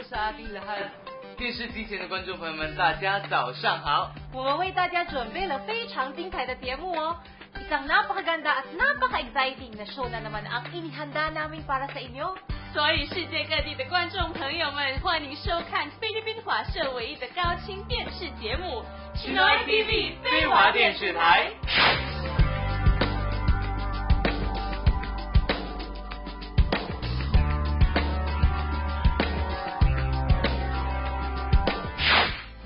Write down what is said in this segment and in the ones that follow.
sa ating lahat. 电视机前的观众朋友们，大家早上好！我们为大家准备了非常精彩的节目哦。Isang napakaganda at napaka-exciting na show na naman ang inihanda namin para sa inyo. 所以世界各地的观众朋友们，欢迎收看菲律宾华社唯一的高清电视节目《Chinoy TV 飞华电视台》。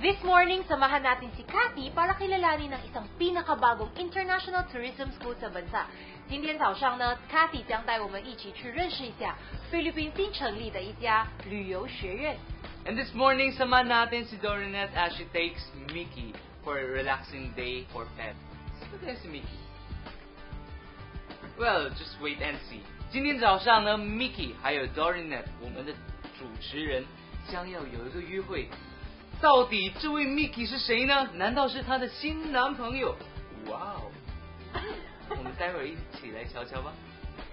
This morning, samahan natin si Cathy para kilalanin ang isang pinakabagong international tourism school sa bansa. 今天早上呢 Cathy 将带我们一起去认识一下菲律宾新成立的一家旅游学院。 And this morning, samahan natin si Dorinette as she takes Mickey for a relaxing day for pets. Sino kaya si Mickey? Well, just wait and see. 今天早上呢 Mickey 还有 Dorinette 我们的主持人将要有一个约会。 到底这位 Mickey 是谁呢？难道是她的新男朋友？哇哦！我们待会儿一起来瞧瞧吧。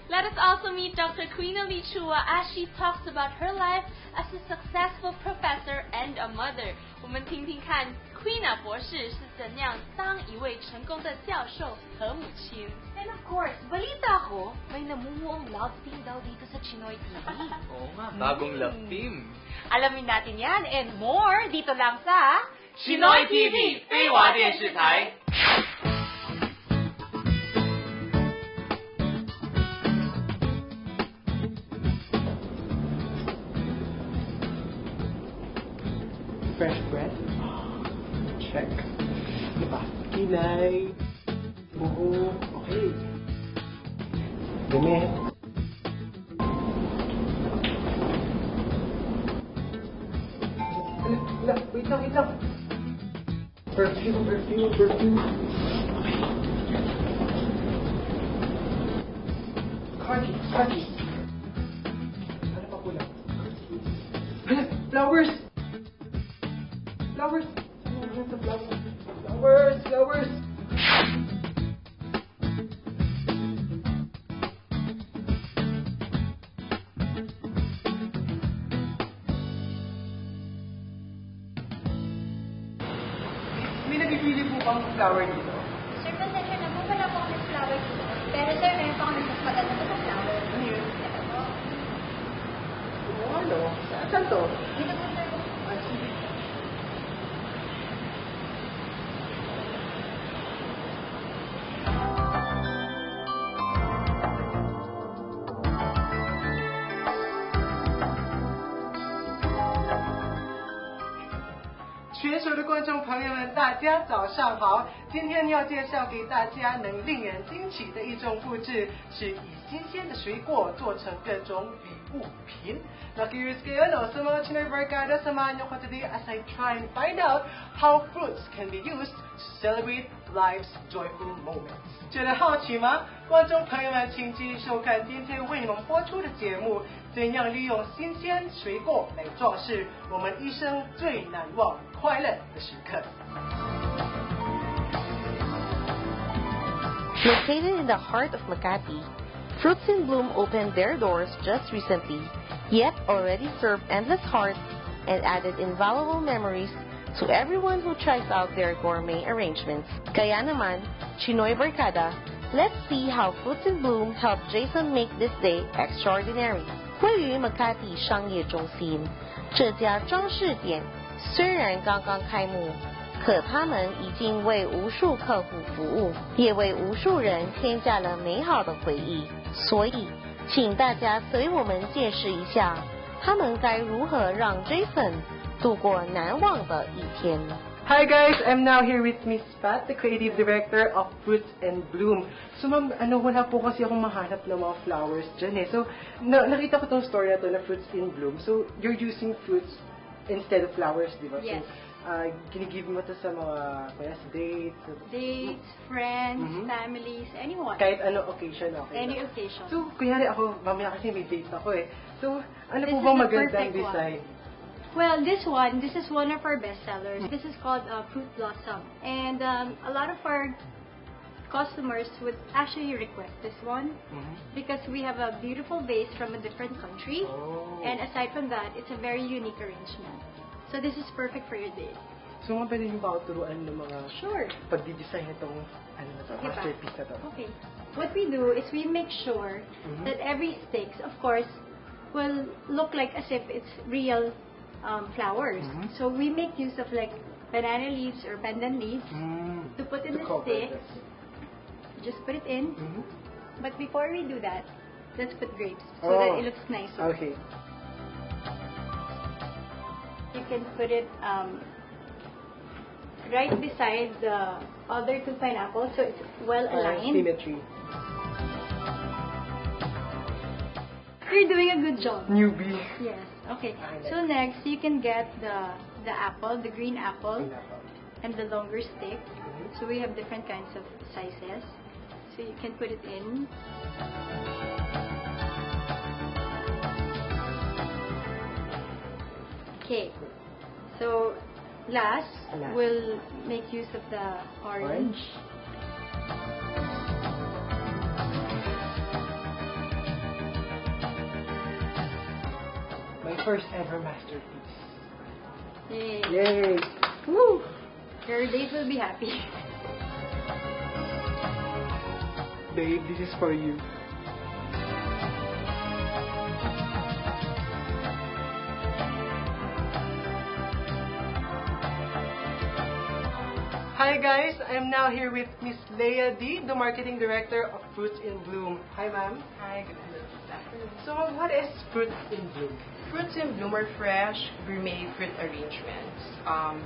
Let us also meet Dr. Queen Lichua as she talks about her life as a successful professor and a mother. 我们听听看 Queen 博士是怎样当一位成功的教授和母亲。 And of course, balita ko, may namumuong love team daw dito sa Chinoy TV. Oo nga, bagong love team. Alamin natin yan and more dito lang sa Chinoy TV 飞华电视台。 Fresh bread? Check. Diba? Kinay. Oo. Okay. Dumi. Wait lang. Perfume. Okay. Cardi. Ano pa po lang? Flowers! Flowers! May nabibili po bang flower dito? Sir, pasensya na po, wala po kami flower dito. Pero sir, meron po kami mas maganda na flower. Ano yun? Ito po. Ano? Saan to? Dito po sir. Sige.全球的观众朋友们，大家早上好！今天要介绍给大家能令人惊奇的一种布置，是以新鲜的水果做成各种礼物品。那 curious kayo, no? Sa mga Chinoy Barkada, samahan niyo ko today as I try and find out how fruits can be used to celebrate life's joyful moments. 觉得好奇吗？观众朋友们，请继续收看今天为你们播出的节目。 怎样利用新鲜水果来装饰我们一生最难忘、快乐的时刻 Located in the heart of Makati, Fruits in Bloom opened their doors just recently, yet already served endless hearts and added invaluable memories to everyone who tries out their gourmet arrangements. Kaya naman, Chinoy Barkada, let's see how Fruits in Bloom helped Jason make this day extraordinary. 位于 Makati 商业中心，这家装饰店虽然刚刚开幕，可他们已经为无数客户服务，也为无数人添加了美好的回忆。所以，请大家随我们见识一下，他们该如何让 Jason 度过难忘的一天。 Hi guys, I'm now here with Miss Pat, the Creative Director of Fruits and Bloom. So ma'am, wala po kasi akong mahanap ng mga flowers dyan eh. So, nakita ko tong story na to na Fruits in Bloom. So, you're using fruits instead of flowers, di ba? Yes. So, ginigive mo to sa mga, dates? Dates, friends, families, anyone. Kahit ano occasion, okay? Any occasion. So, kunyari ako, mamaya kasi may date ako eh. So, ano This po is bang the magandang perfect one. design? Well, this is one of our bestsellers. This is called Fruit Blossom. And a lot of our customers would actually request this one because we have a beautiful vase from a different country. Oh. And aside from that, it's a very unique arrangement. So this is perfect for your date. So, mga pwede niyo ba ako turuan ng mga Sure. pag-design itong Okay ba? masterpiece na to? Okay. What we do is we make sure that every sticks, of course, will look like as if it's real flowers. So we make use of like banana leaves or pandan leaves to put in the stick. Just put it in. But before we do that, let's put grapes so that it looks nicer. Okay. You can put it right beside the other two pineapples so it's well aligned. Symmetry. You're doing a good job. Newbie. Yes. Okay. So next, you can get the apple, the green apple, and the longer stick. So we have different kinds of sizes. So you can put it in. Okay. So last, we'll make use of the orange. My first ever masterpiece. Yay. Yay! Woo! Your date will be happy. Babe, this is for you. Hi guys, I'm now here with Miss Leah D, the Marketing Director of Fruits in Bloom. Hi ma'am. Hi, good afternoon. So what is Fruits in Bloom? Fruits in Bloom are fresh, gourmet fruit arrangements.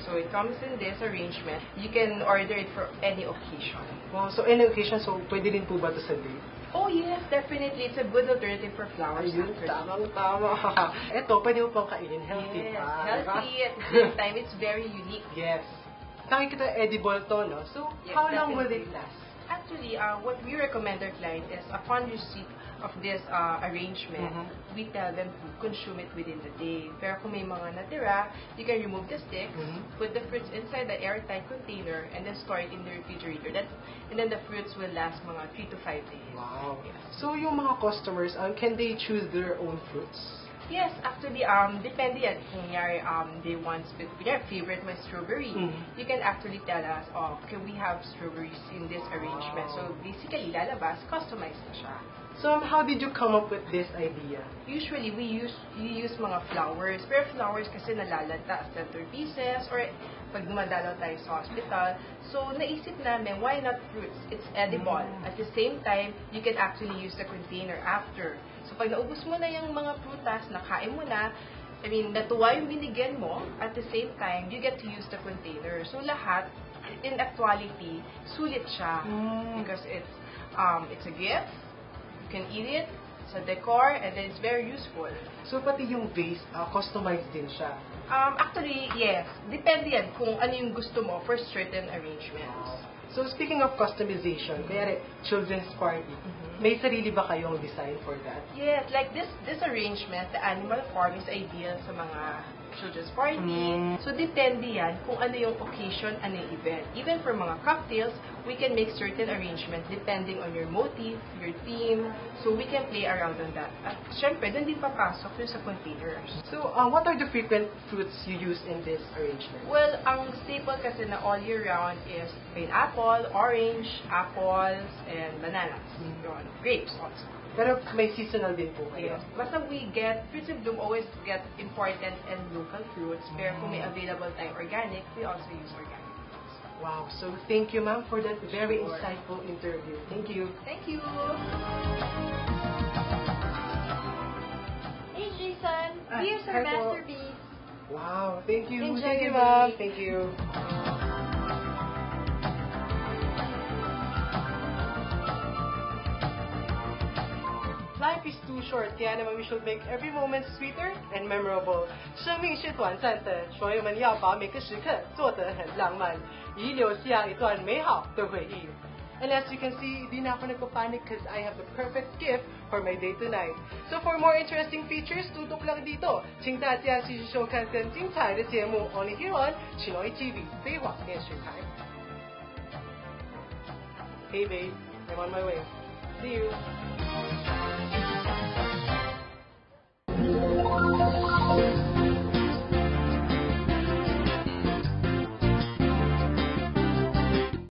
So it comes in this arrangement. You can order it for any occasion. Wow, so any occasion, so pwede din po ba ito sa date? Oh yes, definitely. It's a good alternative for flowers. Ayun, tamang-tama. Ito, pwede mo pang kainin. Healthy Yes, pa. healthy at the same time. It's very unique. Yes. Nakikita edible to, no? So, Yes, how long will it definitely. last? Actually, what we recommend our client is upon receipt of this arrangement, we tell them to consume it within the day. Pero kung may mga natira, you can remove the sticks, put the fruits inside the airtight container, and then store it in the refrigerator. And then the fruits will last mga 3 to 5 days. Wow. Yes. So, yung mga customers, can they choose their own fruits? Yes, actually, depende yan. Kung they want, their favorite my strawberry, you can actually tell us, okay, we have strawberries in this arrangement. So, basically, lalabas, customized na siya. So, how did you come up with this idea? Usually, we use mga flowers. Pero flowers kasi nalalanta as centerpieces or pag dumadalaw tayo sa hospital. So, naisip namin, why not fruits? It's edible. At the same time, you can actually use the container after. So, pag naubos mo na yung mga prutas, nakain mo na, I mean, natuwa yung binigyan mo, at the same time, you get to use the container. So, lahat, in actuality, sulit siya. Because it's a gift, you can eat it, it's a decor, and then it's very useful. So, pati yung vase, customized din siya. Actually, yes. Depende yan kung ano yung gusto mo for certain arrangements. So, speaking of customization, kaya children's party, may sarili ba kayong design for that? Yes, like this arrangement, the animal farm is ideal sa mga children's party. So, depende yan kung ano yung occasion, ano yung event. Even for mga cocktails, we can make certain arrangement depending on your motif, your theme. So, we can play around on that. At syempre, doon din papasok yung sa containers. So, what are the frequent fruits you use in this arrangement? Well, ang staple kasi na all year round is pineapple, orange, apples, and bananas. Yun. Grapes also. Pero may seasonal din po kayo. Yes. Basta we get, Fruits in Bloom always get important and local fruits. Pero kung may available tayo organic, we also use organic fruits. Wow. So, thank you, ma'am, for that very insightful interview. Thank you. Thank you! Hey Jason, here's our hi po. masterpiece. Wow. Thank you. Enjoy Thank you, your ma'am. day. Thank you. Life is too short, kaya naman we should make every moment sweeter and memorable. 生命是短暂的，所以我们要把每个时刻做得很浪漫，遗留下一段美好的回忆。And as you can see, di na ako nagpapanik because I have the perfect gift for my day tonight. So for more interesting features, tutok lang dito. 请大家继续收看更精彩的节目 Only here on Chinoy TV 飞华电视台。Hey babe, I'm on my way. See you.